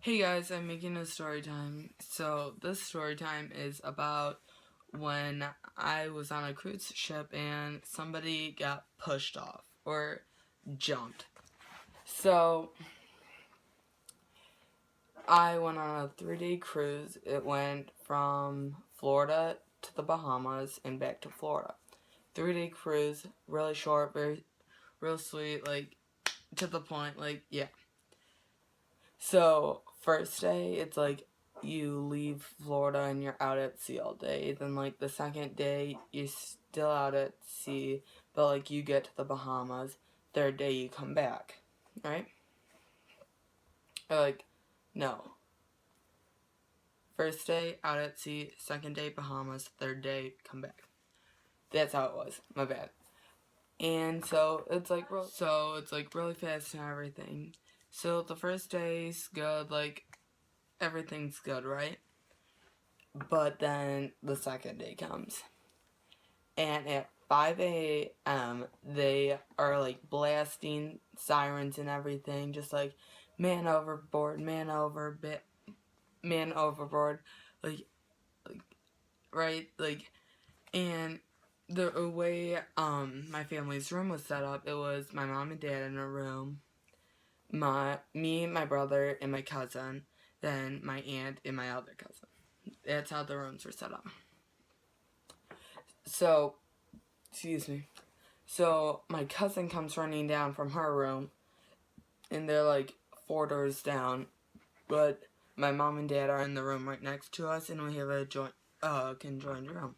Hey guys, I'm making a story time. So this story time is about when I was on a cruise ship and somebody got pushed off or jumped. So I went on a 3-day cruise. It went from Florida to the Bahamas and back to Florida. 3-day cruise, really short, real sweet, like to the point, yeah. So, first day, it's like you leave Florida and you're out at sea all day. Then, like, the second day, you're still out at sea, but, like, you get to the Bahamas. Third day, you come back, right? Or, like, no. First day, out at sea. Second day, Bahamas. Third day, come back. That's how it was. My bad. And so, it's like really fast and everything. So, the first day's good, like, everything's good, right? But then the second day comes. And at 5 a.m., they are like blasting sirens and everything, just like man overboard, man overboard, like right, like, and the way my family's room was set up, it was my mom and dad in a room, me, my brother, and my cousin, then my aunt and my other cousin. That's how the rooms were set up. So, excuse me. So, my cousin comes running down from her room, and they're like 4 doors down, but my mom and dad are in the room right next to us, and we have a conjoined room.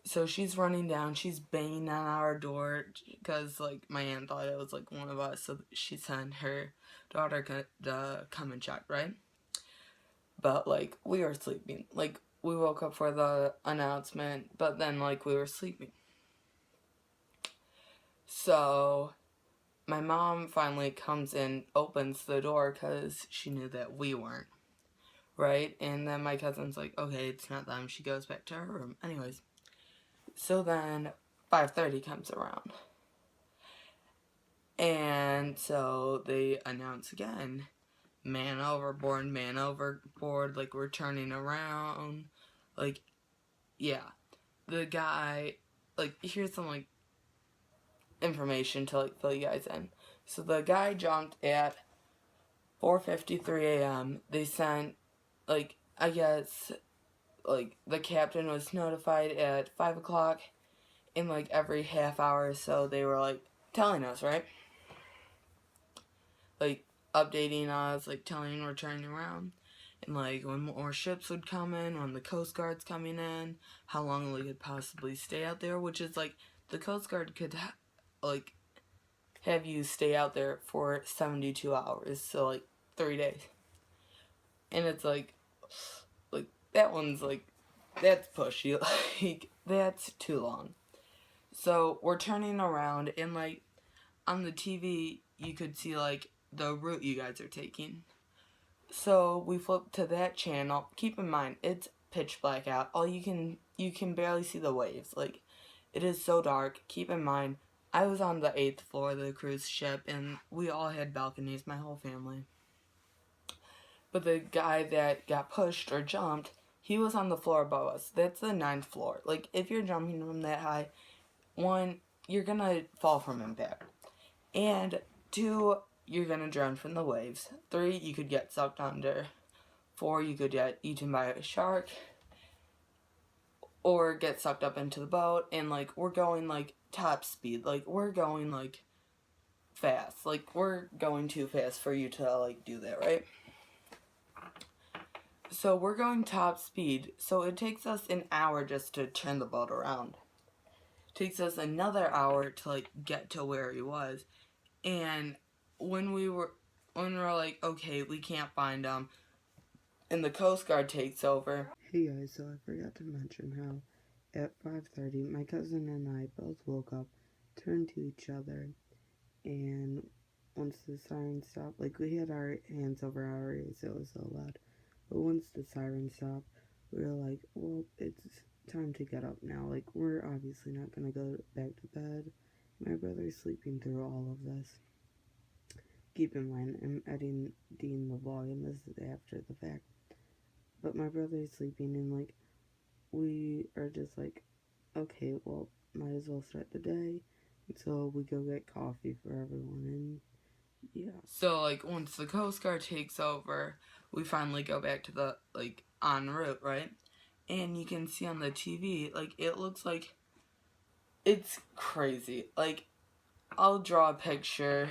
So she's running down, she's banging on our door, because, like, my aunt thought it was, like, one of us, so she sent her daughter to come and check, right? But, like, we were sleeping. Like, we woke up for the announcement, but then, like, we were sleeping. So, my mom finally comes in, opens the door, because she knew that we weren't, right? And then my cousin's like, okay, it's not them. She goes back to her room. Anyways, so then 5:30 comes around. And so they announce again, man overboard, like, we're turning around, like, yeah. The guy, like, here's some, like, information to, like, fill you guys in. So the guy jumped at 4:53 a.m. They sent, like, I guess, like, the captain was notified at 5 o'clock, in, like, every half hour or so they were, like, telling us, right? Like, updating us, like, telling we're turning around. And, like, when more ships would come in, when the Coast Guard's coming in, how long we could possibly stay out there, which is, like, the Coast Guard could, like, have you stay out there for 72 hours, so, like, 3 days. And it's, like, that one's, like, that's pushy, like, that's too long. So, we're turning around, and, like, on the TV, you could see, like, the route you guys are taking. So, we flip to that channel. Keep in mind, it's pitch black out. You can barely see the waves. Like, it is so dark. Keep in mind, I was on the 8th floor of the cruise ship, and we all had balconies, my whole family. But the guy that got pushed or jumped, he was on the floor above us. That's the 9th floor. Like, if you're jumping from that high, 1, you're gonna fall from impact. And 2, you're gonna drown from the waves. 3, you could get sucked under. 4, you could get eaten by a shark. Or get sucked up into the boat. And, like, we're going, like, top speed. Like, we're going, like, fast. Like, we're going too fast for you to, like, do that, right? So we're going top speed, so it takes us an hour just to turn the boat around. It takes us another hour to, like, get to where he was. And when we were like, okay, we can't find him, and the Coast Guard takes over. Hey guys, so I forgot to mention how at 5:30 my cousin and I both woke up, turned to each other, and once the siren stopped, like, we had our hands over our ears, it was so loud. But once the siren stopped, we were like, well, it's time to get up now. Like, we're obviously not gonna go back to bed. My brother's sleeping through all of this. keep in mind, I'm editing the vlog, and this is after the fact. But my brother is sleeping, and like we are just like, okay, well, might as well start the day. And so we go get coffee for everyone, and yeah. So, like, once the Coast Guard takes over, we finally go back to the, like, en route, right? And you can see on the TV, like, it looks like it's crazy. Like, I'll draw a picture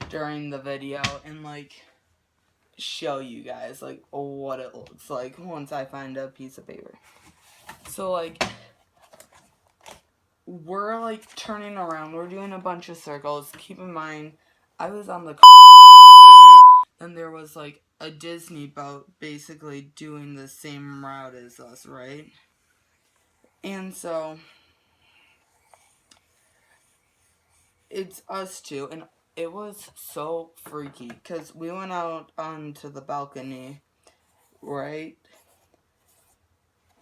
during the video and, like, show you guys, like, what it looks like once I find a piece of paper. So, like, we're, like, turning around. We're doing a bunch of circles. Keep in mind, I was on the and there was, like, a Disney boat basically doing the same route as us, right? And so, it's us two, and it was so freaky, because we went out onto the balcony, right?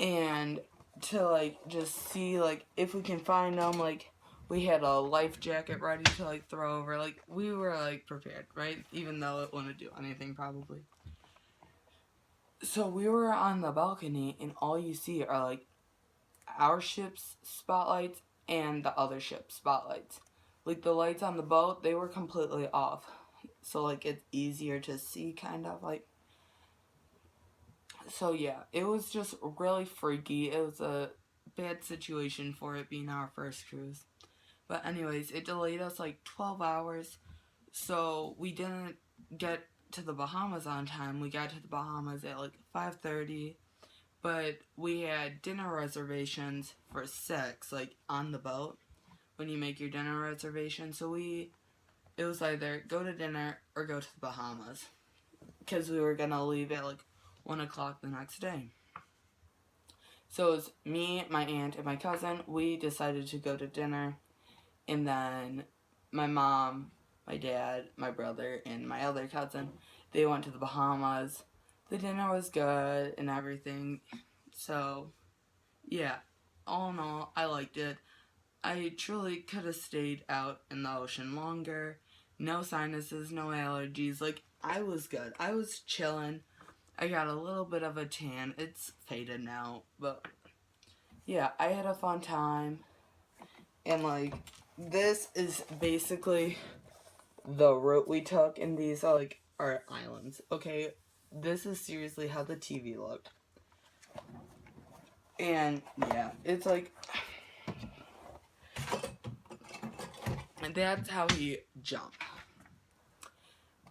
And to, like, just see, like, if we can find them, like, we had a life jacket ready to, like, throw over. Like, we were, like, prepared, right? Even though it wouldn't do anything, probably. So we were on the balcony, and all you see are, like, our ship's spotlights and the other ship's spotlights. Like, the lights on the boat, they were completely off. So, like, it's easier to see, kind of, like. So, yeah, it was just really freaky. It was a bad situation for it being our first cruise. But anyways, it delayed us, like, 12 hours. So, we didn't get to the Bahamas on time. We got to the Bahamas at, like, 5:30. But we had dinner reservations for 6, like, on the boat when you make your dinner reservation. So it was either go to dinner or go to the Bahamas. Because we were going to leave at, like, 1 o'clock the next day. So it was me, my aunt, and my cousin. We decided to go to dinner. And then my mom, my dad, my brother, and my other cousin, they went to the Bahamas. The dinner was good and everything. So, yeah, all in all, I liked it. I truly could have stayed out in the ocean longer. No sinuses, no allergies. Like, I was good. I was chilling. I got a little bit of a tan. It's faded now. But, yeah, I had a fun time. And, like, this is basically the route we took. And these are, like, our islands. Okay? This is seriously how the TV looked. And, yeah, it's like, and that's how he jumped.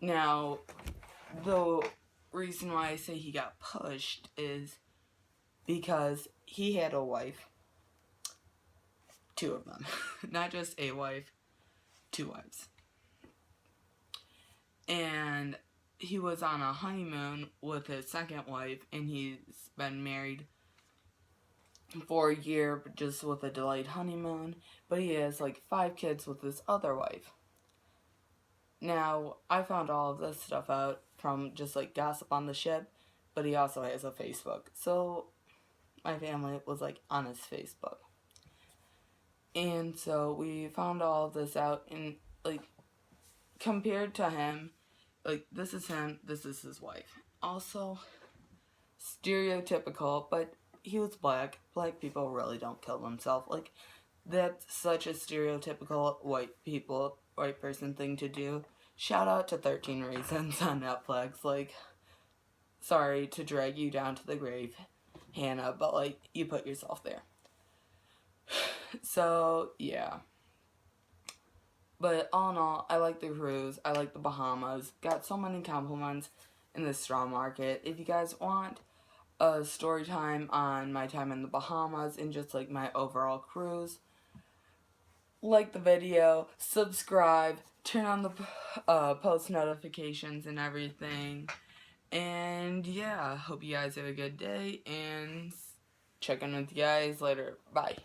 Now, the reason why I say he got pushed is because he had a wife. 2 of them. Not just a wife, 2 wives. And he was on a honeymoon with his second wife, and he's been married for a year, just with a delayed honeymoon. But he has, like, 5 kids with his other wife. Now, I found all of this stuff out from just, like, gossip on the ship, but he also has a Facebook. So, my family was, like, on his Facebook. And so, we found all of this out, and, like, compared to him, like, this is him, this is his wife. Also, stereotypical, but he was black. Black people really don't kill themselves. Like, that's such a stereotypical white person thing to do. Shout out to 13 Reasons on Netflix. Like, sorry to drag you down to the grave, Hannah, but, like, you put yourself there. So, yeah. But all in all, I like the cruise. I like the Bahamas. Got so many compliments in the straw market. If you guys want a story time on my time in the Bahamas and just, like, my overall cruise, like the video, subscribe, turn on the post notifications and everything. And yeah, hope you guys have a good day, and check in with you guys later. Bye.